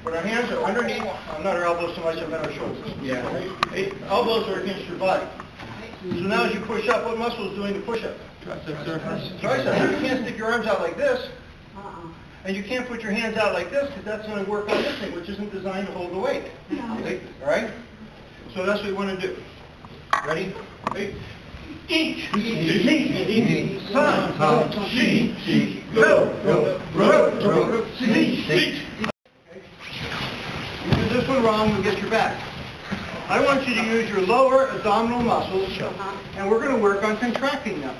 But our hands are underneath, not our elbows so much, but our shoulders. Yeah. Okay? Elbows are against your body. So now as you push up, what muscle is doing the push up? Tricep surface. Tricep. You can't stick your arms out like this. And you can't put your hands out like this because that's going to work on this thing, which isn't designed to hold the weight. Okay? All right? So that's what we want to do. Ready? Ready? Eat, sun, she, go, ro, see. You do this one wrong, you'll get your back. I want you to use your lower abdominal muscles, and we're going to work on contracting them.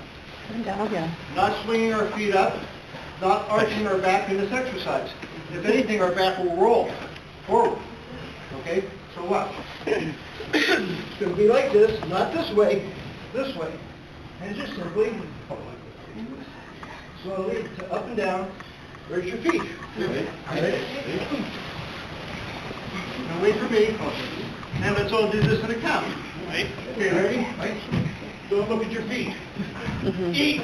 Not swinging our feet up, not arching our back in this exercise. If anything, our back will roll forward. Okay? So watch. It's going to be like this, not this way, this way. And just simply, slowly, up and down, raise your feet. Ready? Now wait for me. And let's all do this in a count. Right? Okay, ready? Right? Don't look at your feet. Eat.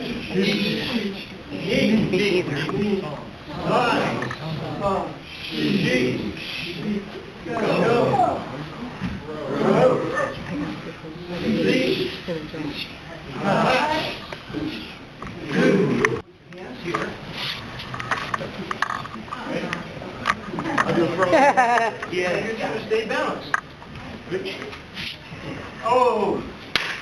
Sun, she, go. Hands here. I'll do a throw. Yeah, you're trying to stay balanced. Oh,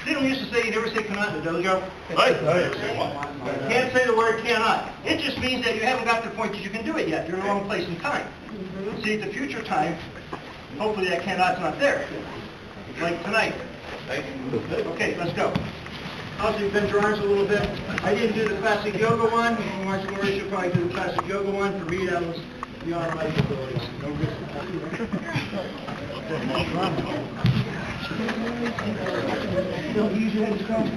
they don't used to say you never say cannot in the dojo. Can't say the word cannot. It just means that you haven't got to the point that you can do it yet. You're in the wrong place and time. See, at the future time, hopefully that cannot's not there. Like tonight. Okay, let's go. Also, you bend your arms a little bit. I didn't do the classic yoga one. Marcia Maurice will probably do the classic yoga one. For me, that was beyond my abilities. No good. Don't use your hands crossed.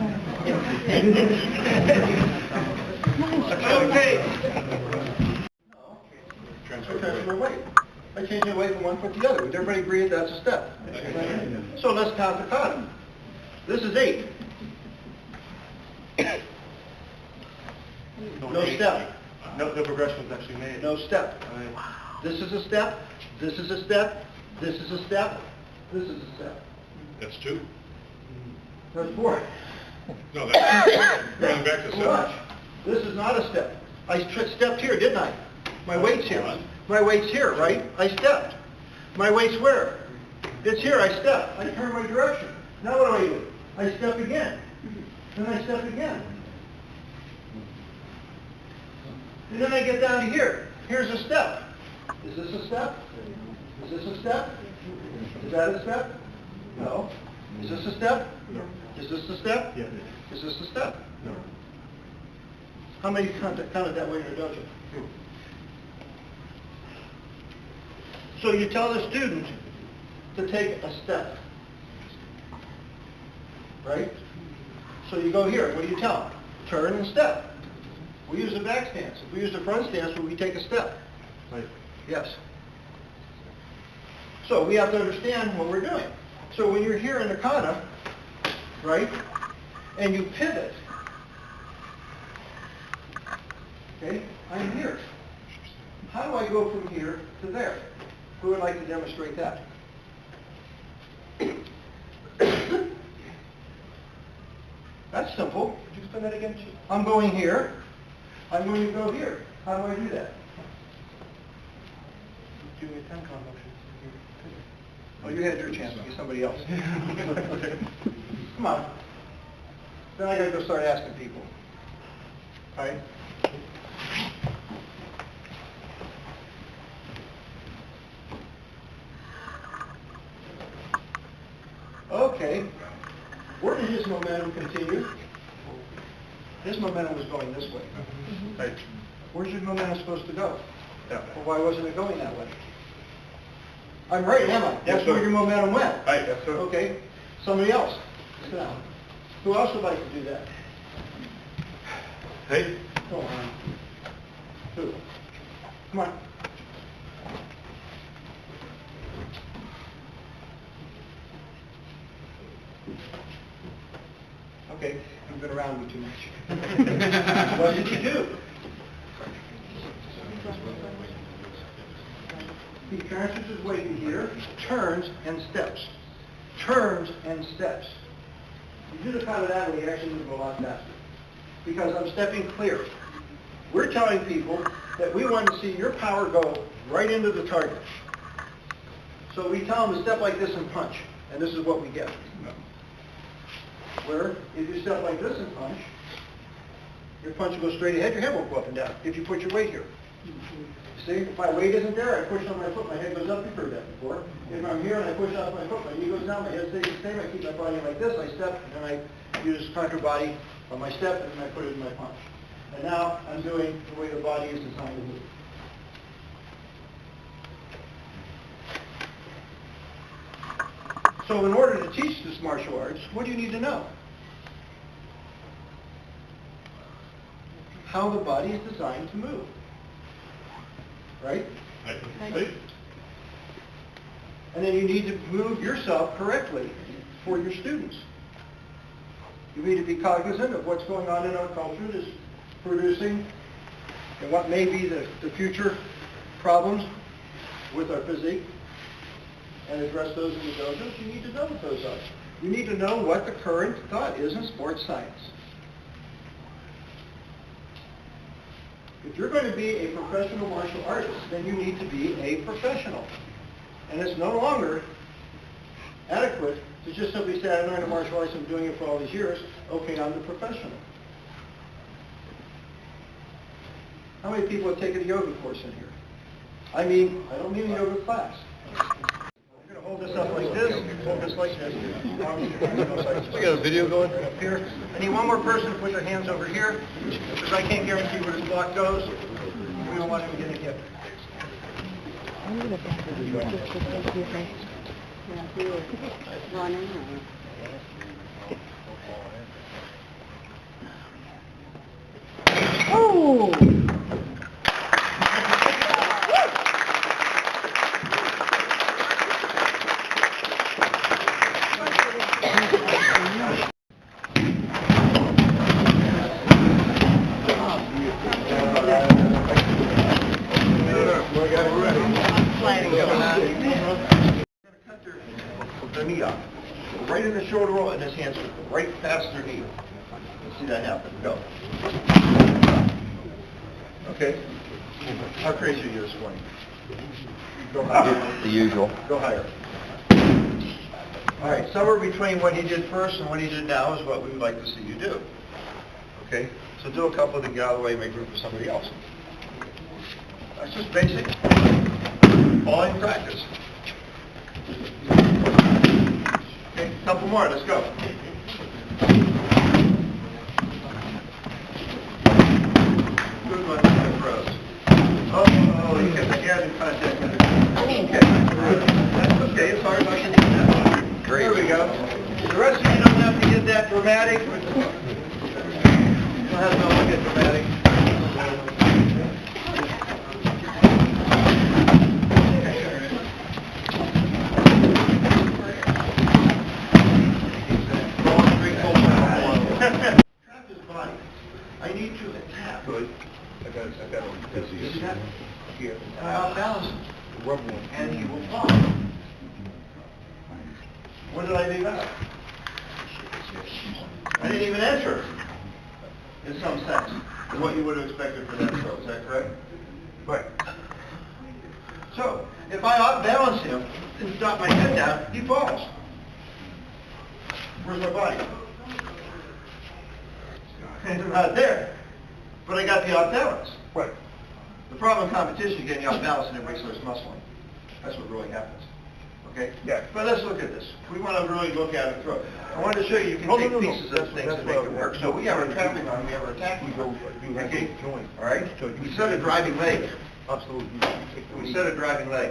Okay. Transfer the weight. I changed the weight from one foot to the other. Would everybody agree that's a step? So let's count the kata. This is 8. No step. No progression was actually made. No step. This is a step. This is a step. This is a step. This is a step. That's 2. That's 4. No, that's going back to 7. Watch. This is not a step. I stepped here, didn't I? My weight's here. My weight's here, right? I stepped. My weight's where? It's here, I stepped. I turn my direction. Now what do? I step again. Then I step again. And then I get down to here. Here's a step. Is this a step? Is this a step? Is that a step? No. Is this a step? No. Is this a step? Yeah. Is this a step? No. How many counted that way in your dojo? So you tell the student to take a step, right? So you go here. What do you tell them? Turn and step. We use the back stance. If we use the front stance, we take a step. Right. Yes. So we have to understand what we're doing. So when you're here in the kata, right, and you pivot, okay, I'm here. How do I go from here to there? Who would like to demonstrate that? That's simple. Could you explain that again? I'm going here. I'm going to go here. How do I do that? Do a 10 count motion. Oh, you had your chance. Get somebody else. Come on. Then I got to go start asking people. All right? Okay. Where did his momentum continue? His momentum was going this way. Right. Where's your momentum supposed to go? That way. Well, why wasn't it going that way? I'm right, am I? Yes, That's sir. where your momentum went. Right, yes, sir. Okay. Somebody else. Sit down. Who else would like to do that? Hey. Go on. Who? Come on. Okay, you've been around me too much. What did you do? He transfers his weight in here, turns and steps. Turns and steps. You do the kind of that way, you actually move a lot faster. Because I'm stepping clear. We're telling people that we want to see your power go right into the target. So we tell them to step like this and punch. And this is what we get. Where if you step like this and punch, your punch will go straight ahead, your head won't go up and down if you put your weight here. See, if my weight isn't there, I push on my foot, my head goes up, you've heard that before. If I'm here and I push off my foot, my knee goes down, my head stays the same, I keep my body like this, I step, and then I use contour body on my step, and then I put it in my punch. And now I'm doing the way the body is designed to move. So in order to teach this martial arts, what do you need to know? How the body is designed to move. Right? Right. And then you need to move yourself correctly for your students. You need to be cognizant of what's going on in our culture that's producing and what may be the future problems with our physique, and address those in the dojos. You need to know what those are. You need to know what the current thought is in sports science. If you're going to be a professional martial artist, then you need to be a professional. And it's no longer adequate to just simply say, I learned a martial arts, I'm doing it for all these years, okay, I'm the professional. How many people have taken a yoga course in here? I don't mean a yoga class. I'm going to hold this up like this, hold this like this. We got a video going right up here. I need one more person to put their hands over here, because I can't guarantee where this block goes. We don't want him getting hit. Oh! Their knee up. Right in the shoulder roll, and his hands right past their knee. Let's see that happen. Go. Okay. How crazy are you this morning? Go higher. The usual. Go higher. All right. Somewhere between what he did first and what he did now is what we would like to see you do. Okay. So do a couple to get out of the way and make room for somebody else. That's just basic. All in practice. Okay, a couple more, let's go. Good one, Rose. Oh, you kept the hand in contact with it. Okay. That's okay, it's hard enough to do that. Great. There we go. The rest of you don't have to get that dramatic. You don't have to all get dramatic. Trap his body. I need to tap. Good. I got it. You see that? Here. And I outbalance him. Rub one. And he will fall. What did I leave out? I didn't even enter, in some sense, in what you would have expected for that throw. Is that correct? Right. So, if I outbalance him and drop my head down, he falls. Where's my body? It's not there. But I got the outbalance. Right. The problem in competition is getting outbalanced and everybody starts muscling. That's what really happens. Okay? Yeah. But let's look at this. We want to really look at it through. I wanted to show you can take pieces of things and make it work. So we have our trapping arm, we have our attacking arm. Okay? All right? We set a driving leg. Absolutely. We set a driving leg.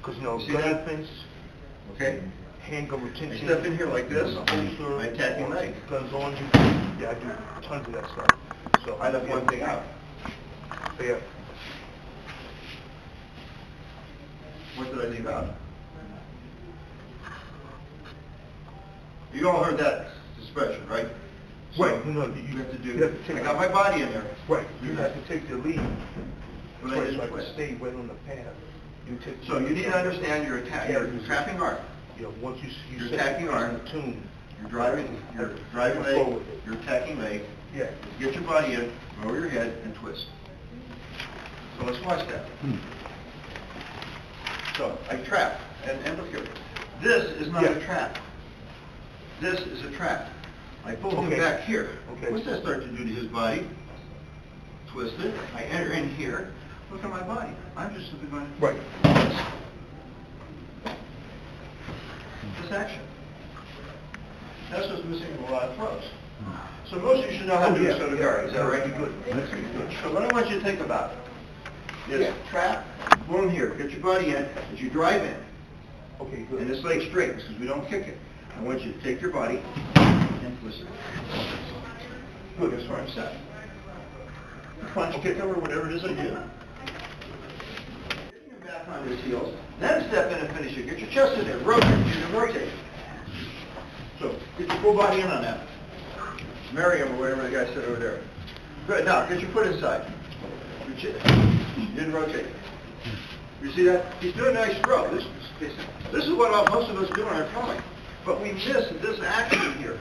Because, See that? things, Okay? handgun I retention. step in here like this, my attacking leg. Guns on you. Yeah, I do tons of that stuff. So I left one thing out. So, yeah. What did I leave out? You all heard that expression, right? So, Right. No, you have to do, you have to take- I got my body in there. Right. You have to take the lead. But I Right, didn't like twist. stay right on the path. So you need to understand you're trapping arm. Yeah, once you You're set attacking the arm. tune. You're driving leg, you're attacking leg. Yeah. Get your body in, lower your head, and twist. So let's watch that. So I trap, and look here. This is not a trap. This is a trap. I pull him back here. Okay. What's that start to do to his body? Twist it. I enter in here. Look at my body. I'm just simply going Right. this action. That's what's missing in a lot of throws. So most of you should know how to do a Sotogari. Is that right? Good. So what I want you to think about is trap, boom here, get your body in, as you drive in. Okay, good. And this leg straight, because we don't kick it. I want you to take your body and twist it. Good, that's where I'm set. Punch, kick over, whatever it is I do. Getting him back on his heels, then step in and finish it. Get your chest in there, rotate, you can rotate. So, get your full body in on that. Merriam, or whatever the guy said over there. Good, now, get your foot inside. Your chin. You didn't rotate. You see that? He's doing a nice throw. This is what most of us do in our throwing. But we miss this action here.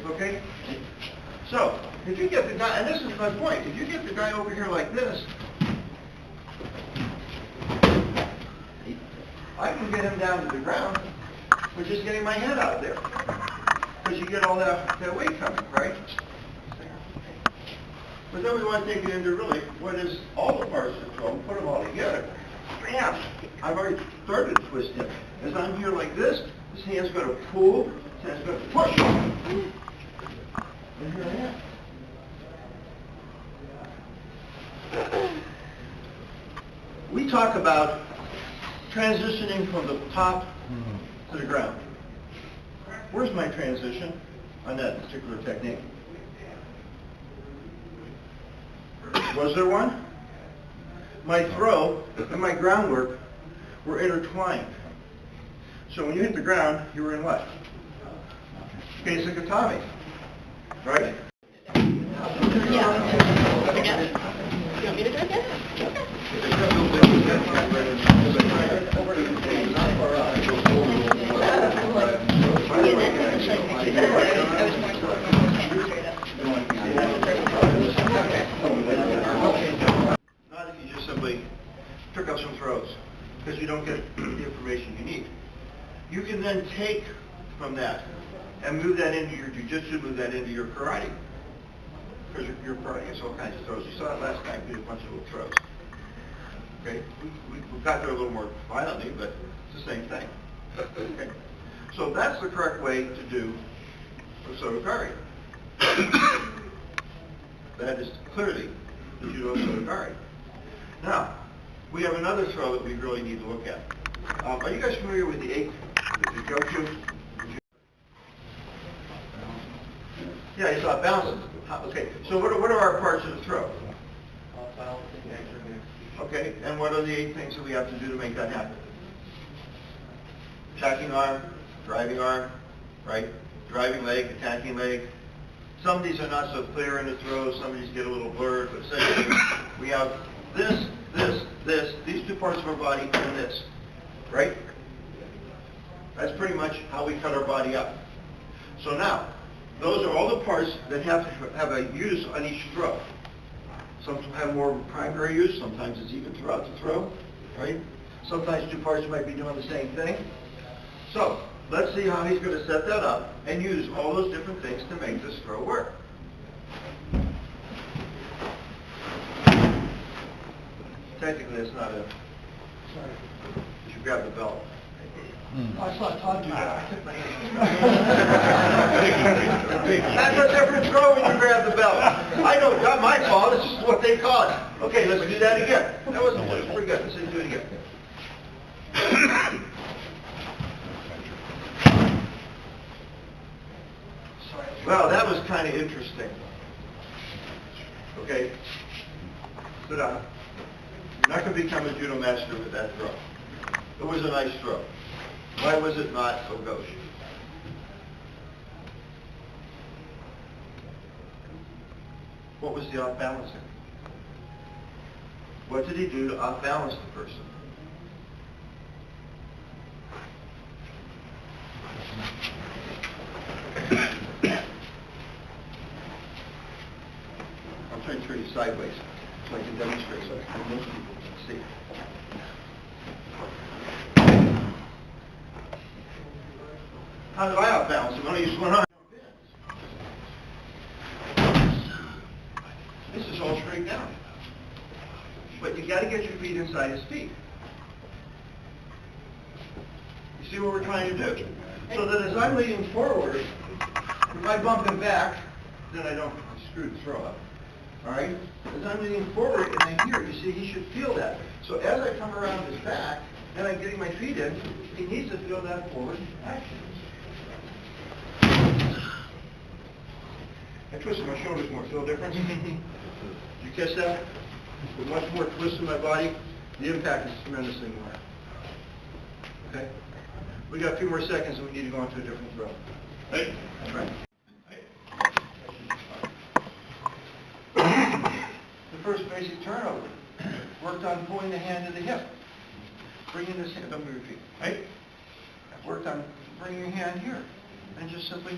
Okay? So, if you get the guy, and this is my point, if you get the guy over here like this, I can get him down to the ground with just getting my head out there. Because you get all that weight coming, right? But then we want to take it into really what is all the parts of the throw and put them all together. Bam! I've already started twisting. As I'm here like this hand's going to pull, this hand's going to push. And here I am. We talk about transitioning from the top to the ground. Where's my transition on that particular technique? Was there one? My throw and my groundwork were intertwined. So when you hit the ground, you were in what? Basic Atami, right? Yeah. Again? You want me to do it again? Not if you just simply pick up some throws, because you don't get the information you need. You can then take from that and move that into your jiu-jitsu, move that into your karate. Because your karate has all kinds of throws. You saw it last time, we did a bunch of little throws. Okay? We got there a little more violently, but it's the same thing. Okay? So that's the correct way to do a Sotogari. That is clearly the judo Sotogari. Now, we have another throw that we really need to look at. Are you guys familiar with the Gochu? Yeah, you saw it bouncing. Okay, so what are our parts of the throw? Okay, and what are the 8 things that we have to do to make that happen? Attacking arm, right? Driving leg, attacking leg. Some of these are not so clear in the throw, some of these get a little blurred, but essentially we have this, these 2 parts of our body, and this, right? That's pretty much how we cut our body up. So now, those are all the parts that have to have a use on each throw. Some have more primary use, sometimes it's even throughout the throw, right? Sometimes 2 parts might be doing the same thing. So, let's see how he's going to set that up and use all those different things to make this throw work. Technically, it's not a... You should grab the belt. I saw Todd do that. I took my That's a different throw when you grab the belt. I know, it's not my fault, it's just what they call it. Okay, let's do that again. That was pretty good. Let's do it again. Well, that was kind of interesting. Okay? Sit down. You're not going to become a judo master with that throw. It was a nice throw. Why was it not so gauche? What was the off-balancing? What did he do to off-balance the person? sideways, so I can demonstrate, so most people can see. How did I outbalance him? I only used one arm. This is all straight down. But you got to get your feet inside his feet. You see what we're trying to do? So that as I'm leaning forward, if I bump him back, then I don't screw the throw up. All right? As I'm leaning forward and I hear, you see, he should feel that. So as I come around his back, and I'm getting my feet in, he needs to feel that forward action. I twisted my shoulders more. Feel a difference? Did you catch that? With much more twist in my body, the impact is tremendously more. Okay? We got a few more seconds and we need to go on to a different throw. Hey. That's right. The first basic turnover worked on pulling the hand to the hip. Bringing this hand, don't move your feet. Right? Worked on bringing your hand here. And just simply...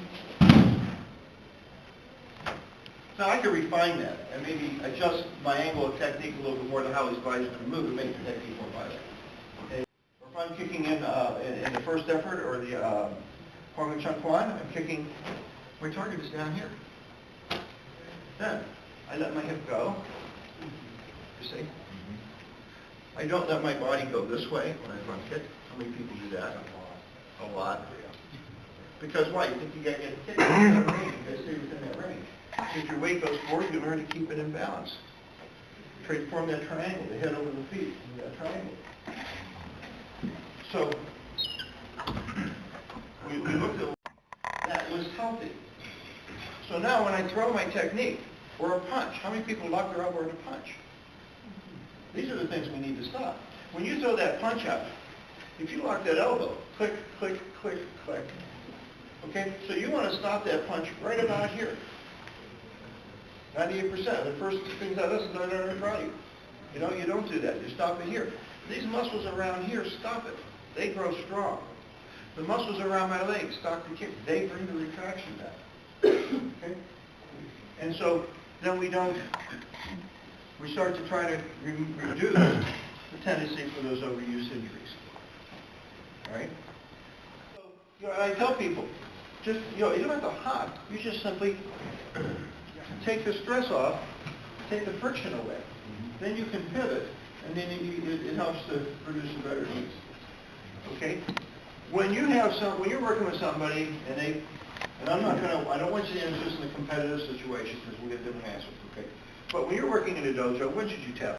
Now I could refine that and maybe adjust my angle of technique a little bit more to how his body's going to move and make the technique more violent. Okay? Or if I'm kicking in the first effort or the Hwang Chung Kwan, I'm kicking, my target is down here. Then I let my hip go. You see? I don't let my body go this way when I front kick. How many people do that? A lot. Because why? You think you got to get a kick in that range. You got to stay within that range. If your weight goes forward, you learn to keep it in balance. Try to form that triangle, the head over the feet, that triangle. So, we looked at that was healthy. So now when I throw my technique, or a punch, how many people lock their elbow in a punch? These are the things we need to stop. When you throw that punch out, if you lock that elbow, click, click, click, click. Okay? So you want to stop that punch right about here. 98%. The first things I listen to are in front of you. You know, you don't do that. You stop it here. These muscles around here, stop it. They grow strong. The muscles around my legs stop the kick. They bring the retraction back. Okay? And so then we start to try to reduce the tendency for those overuse injuries. All right? So, you know, and I tell people, just, you know, you don't have to hop. You just simply take the stress off, take the friction away. Then you can pivot, and then it helps to produce a better knees. Okay? When you're working with somebody, and I don't want you to answer this in a competitive situation because we'll get different answers. Okay? But when you're working in a dojo, when should you tap?